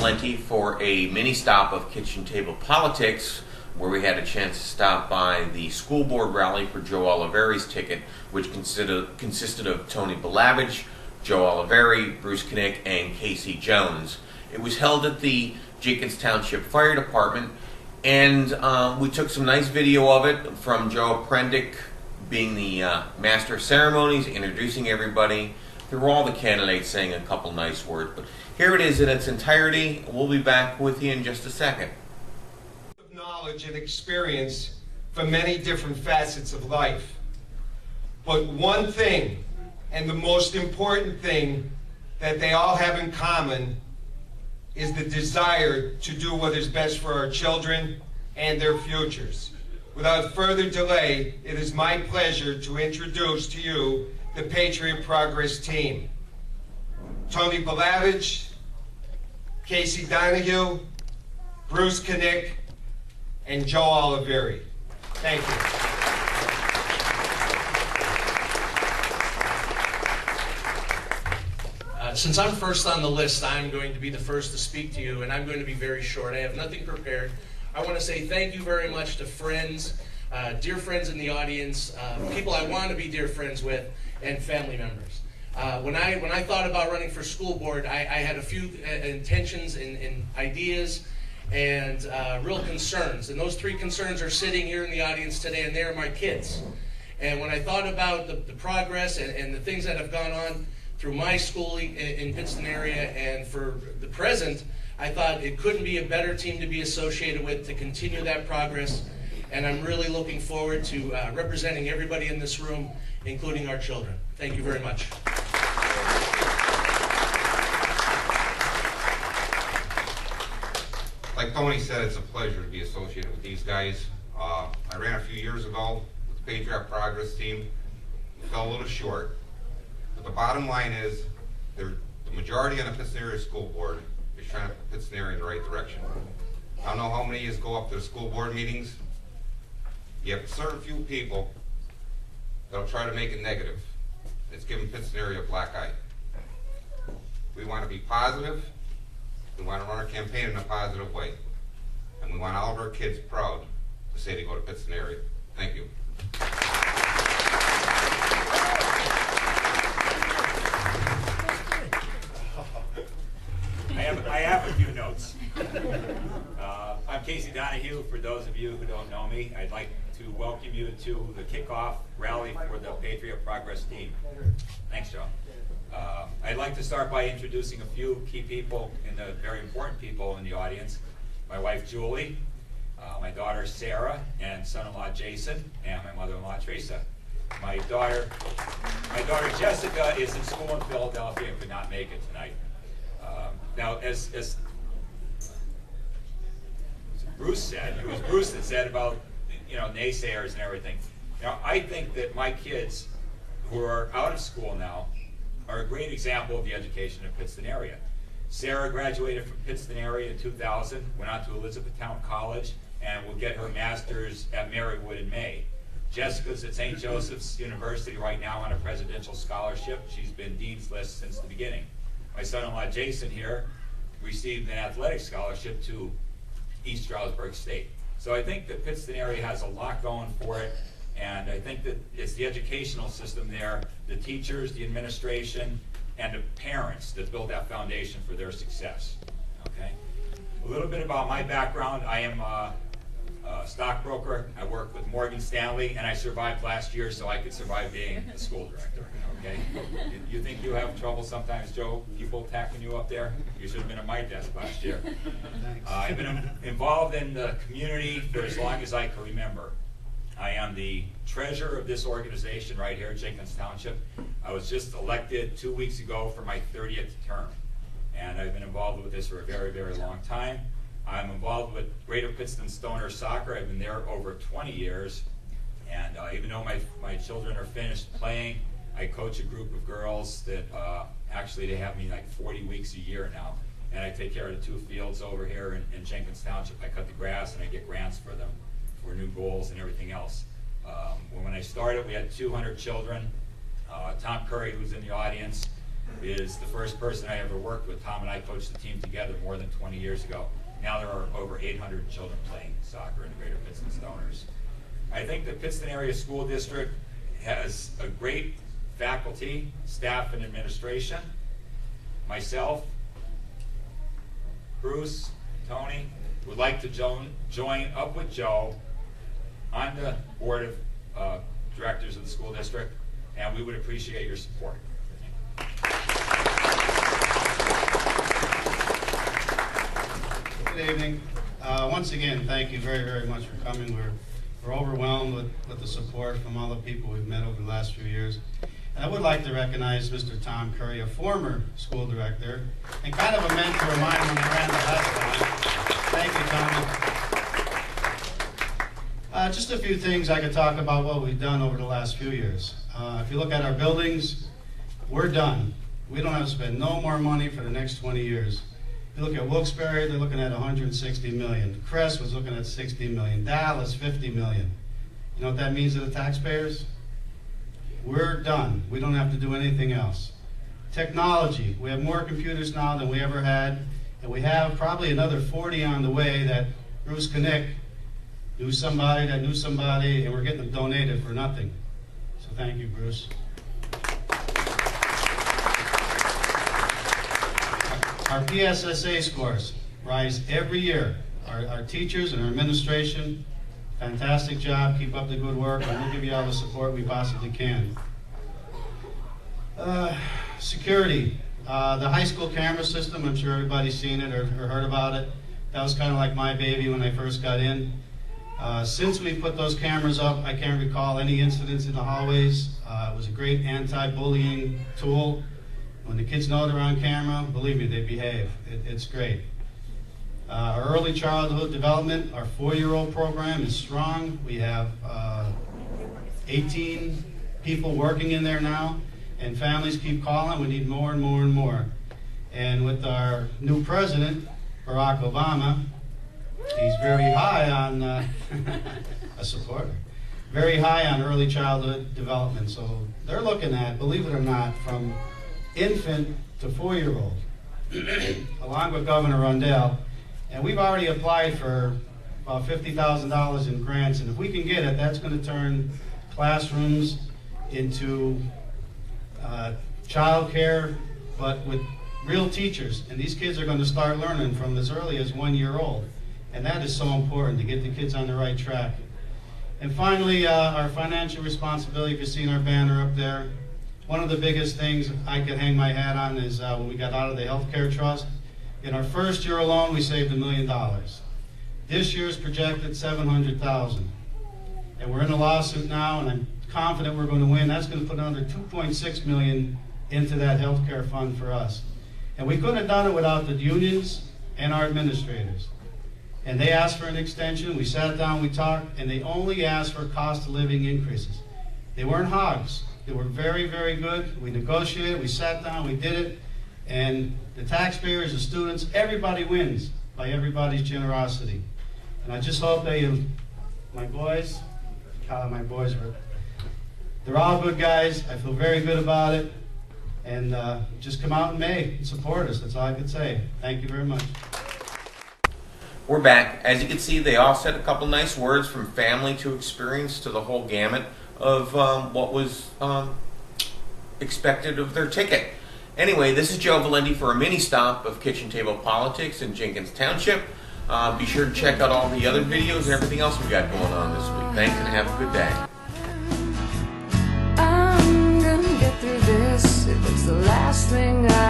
plenty for a mini stop of Kitchen Table Politics, where we had a chance to stop by the school board rally for Joe Oliveri's ticket, which consisted of Tony Balavage, Joe Oliveri, Bruce Knick, and Casey Jones. It was held at the Jenkins Township Fire Department, and we took some nice video of it from Joe Aprendick being the master of ceremonies, introducing everybody. There were all the candidates saying a couple nice words, but here it is in its entirety. We'll be back with you in just a second. Knowledge and experience from many different facets of life. But one thing, and the most important thing that they all have in common, is the desire to do what is best for our children and their futures. Without further delay, it is my pleasure to introduce to you the Patriot Progress Team. Tony Balavage, Casey Donahue, Bruce Knick, and Joe Oliveri. Thank you. Since I'm first on the list, I'm going to be the first to speak to you, and I'm going to be very short. I have nothing prepared. I want to say thank you very much to friends, dear friends in the audience, people I want to be dear friends with, and family members. When I thought about running for school board, I had a few intentions and ideas and real concerns. And those three concerns are sitting here in the audience today, and they are my kids. And when I thought about the progress and the things that have gone on through my schooling in Pittston area and for the present, I thought it couldn't be a better team to be associated with to continue that progress. And I'm really looking forward to representing everybody in this room, including our children. Thank you very much. Like Tony said, it's a pleasure to be associated with these guys. I ran a few years ago with the Patriot Progress Team. We fell a little short. But the bottom line is, the majority on the Pittston area school board is trying to put Pittston area in the right direction. I don't know how many of you go up to the school board meetings. You have a certain few people that'll try to make it negative. It's giving Pittston area a black eye. We want to be positive. We want to run our campaign in a positive way. And we want all of our kids proud to say they go to Pittston area. Thank you. I have a few notes. I'm Casey Donahue. For those of you who don't know me, I'd like to welcome you to the kickoff rally for the Patriot Progress Team. Thanks, Joe. I'd like to start by introducing a few key people, and the very important people in the audience. My wife, Julie, my daughter, Sarah, and son-in-law, Jason, and my mother-in-law, Teresa. My daughter, Jessica, is in school in Philadelphia and could not make it tonight. Now, as Bruce said, it was Bruce that said about, naysayers and everything. I think that my kids who are out of school now are a great example of the education in Pittston area. Sarah graduated from Pittston area in 2000, went on to Elizabethtown College, and will get her master's at Marywood in May. Jessica's at St. Joseph's University right now on a presidential scholarship. She's been Dean's List since the beginning. My son-in-law Jason here received an athletic scholarship to East Stroudsburg State. So I think that Pittston area has a lot going for it, and I think that it's the educational system there, the teachers, the administration, and the parents that build that foundation for their success. Okay? A little bit about my background. I am a stockbroker. I work with Morgan Stanley, and I survived last year so I could survive being the school director. Okay? You think you have trouble sometimes, Joe? People attacking you up there? You should have been at my desk last year. I've been involved in the community for as long as I can remember. I am the treasurer of this organization right here at Jenkins Township. I was just elected 2 weeks ago for my 30th term. And I've been involved with this for a very, very long time. I'm involved with Greater Pittston Stoner Soccer. I've been there over 20 years. And even though my children are finished playing, I coach a group of girls that actually they have me like 40 weeks a year now. And I take care of the 2 fields over here in Jenkins Township. I cut the grass and I get grants for them for new goals and everything else. When I started, we had 200 children. Tom Curry, who's in the audience, is the first person I ever worked with. Tom and I coached the team together more than 20 years ago. Now there are over 800 children playing soccer in the Greater Pittston Stoners. I think the Pittston Area School District has a great faculty, staff, and administration. Myself, Bruce, Tony, would like to join up with Joe on the board of directors of the school district, and we would appreciate your support. Good evening. Once again, thank you very, very much for coming. We're overwhelmed with the support from all the people we've met over the last few years. And I would like to recognize Mr. Tom Curry, a former school director, and kind of a mentor of mine when I ran the high school. Thank you, Tommy. Just a few things I could talk about what we've done over the last few years. If you look at our buildings, we're done. We don't have to spend no more money for the next 20 years. If you look at Wilkes-Barre, they're looking at $160 million. Crest was looking at $60 million. Dallas, $50 million. You know what that means to the taxpayers? We're done. We don't have to do anything else. Technology. We have more computers now than we ever had, and we have probably another 40 on the way that Bruce Knick knew somebody that knew somebody, and we're getting them donated for nothing. So thank you, Bruce. Our PSSA scores rise every year. Our teachers and our administration, fantastic job. Keep up the good work, and we'll give you all the support we possibly can. Security. The high school camera system, I'm sure everybody's seen it or heard about it. That was kind of like my baby when I first got in. Since we put those cameras up, I can't recall any incidents in the hallways. It was a great anti-bullying tool. When the kids know they're on camera, believe me, they behave. It's great. Our early childhood development, our 4-year-old program is strong. We have 18 people working in there now, and families keep calling. We need more and more and more. And with our new president, Barack Obama, he's very high on, a supporter, very high on early childhood development. So they're looking at, believe it or not, from infant to 4-year-old, along with Governor Rundell. And we've already applied for about $50,000 in grants, and if we can get it, that's going to turn classrooms into child care, but with real teachers. And these kids are going to start learning from as early as 1 year old. And that is so important to get the kids on the right track. And finally, our financial responsibility. If you've seen our banner up there, one of the biggest things I could hang my hat on is when we got out of the healthcare trust. In our first year alone, we saved $1 million. This year's projected $700,000. And we're in a lawsuit now, and I'm confident we're going to win. That's going to put another $2.6 million into that healthcare fund for us. And we couldn't have done it without the unions and our administrators. And they asked for an extension. We sat down, we talked, and they only asked for cost of living increases. They weren't hogs. They were very, very good. We negotiated, we sat down, we did it, and the taxpayers, the students, everybody wins by everybody's generosity. And I just hope that my boys, call them my boys, but they're all good guys. I feel very good about it. And just come out in May and support us. That's all I can say. Thank you very much. We're back. As you can see, they all said a couple nice words, from family to experience to the whole gamut of what was expected of their ticket. Anyway, this is Joe Aprendick for a mini stop of Kitchen Table Politics in Jenkins Township. Be sure to check out all the other videos and everything else we got going on this week. Thanks and have a good day. I'm gonna get through this if it's the last thing I